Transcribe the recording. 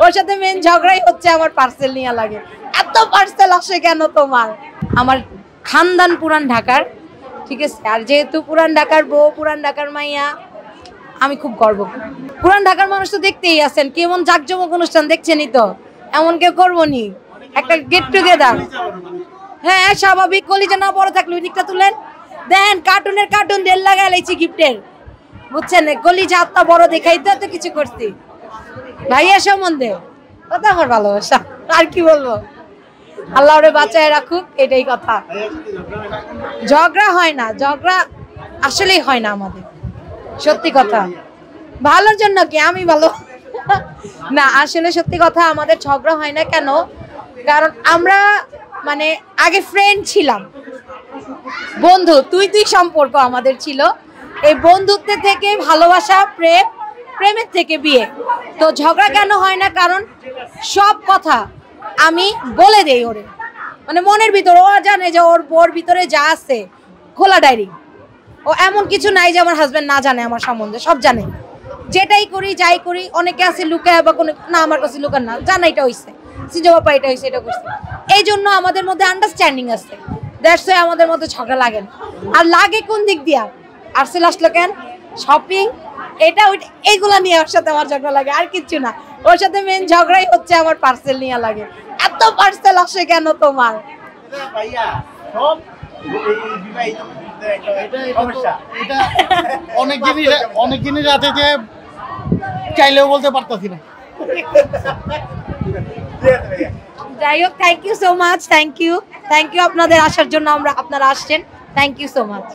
ওর সাথে মেন ঝগড়াই হচ্ছে আমার পার্সেল নিয়ে লাগে। এত পার্সেল আসে কেন তোমার? আমার খানদান পুরান ঢাকার, ঠিক আছে। আর যেহেতু পুরান ঢাকার বউ, পুরান ঢাকার মাইয়া, আমি খুব গর্ব করি। পুরান ঢাকার মানুষ তো দেখতেই আছেন কেমন জাঁকজমক অনুষ্ঠান, দেখছেনই তো। এমন কেউ করবো নি একটা গেট টুগেদার? হ্যাঁ স্বাভাবিক। কলিজা না বড় থাকলে ওই দিকটা তুলেন, দেন কার্টুনের কার্টুন দেড় লাগা লাইছি গিফটের, বুঝছেন? কলিজা আত্মা বড় দেখাই তো এত কিছু করছি ভাইয়া সম্বন্ধে। কথা আমার ভালোবাসা, আর কি বলবো। আল্লাহ ওরে বাঁচায় রাখুক, এটাই কথা। ঝগড়া হয় না, ঝগড়া আসলেই হয় না আমাদের, সত্যি কথা। ভালোর জন্য কি আমি ভালো না, আসলে সত্যি কথা আমাদের ঝগড়া হয় না কেন? কারণ আমরা মানে আগে ফ্রেন্ড ছিলাম, বন্ধু তুই সম্পর্ক আমাদের ছিল। এই বন্ধুত্বের থেকে ভালোবাসা, প্রেম, প্রেমের থেকে বিয়ে। তো ঝগড়া কেন হয় না? কারণ সব কথা আমি বলে দেই ওরে, মানে মনের ভিতর। ও জানে যে ওর ভিতরে যা আছে খোলা ডায়েরি। ও এমন কিছু নাই যে আমার হাজবেন্ড না জানে আমার সম্বন্ধে, সব জানে। যেটাই করি যাই করি, অনেকে আছে লুকায় বা কোনো না, আমার কাছে লুকান না, জানা এটা হয়েছে, সিজো বাপা এটা হয়েছে, এটা করছে। এই জন্য আমাদের মধ্যে আন্ডারস্ট্যান্ডিং আছে, দ্যাটস ওয়াই আমাদের মধ্যে ঝগড়া লাগে না। আর লাগে কোন দিক দিয়া? আরসেল আসলো কেন, শপিং, এটা ওইটা, এইগুলা নিয়ে ওর সাথে আমার ঝগড়া লাগে, আর কিচ্ছু না। ওর সাথে মেন ঝগড়াই হচ্ছে আমার পার্সেল নিয়ে লাগে। এত পার্সেল আসে কেন তোমার? অনেক জিনিস আছে যে চাইলেও বলতে পারতাছি না। যাই হোক, thank you so much, thank you আপনাদের আসার জন্য। আপনারা আসছেন, থ্যাংক ইউ সো মাচ।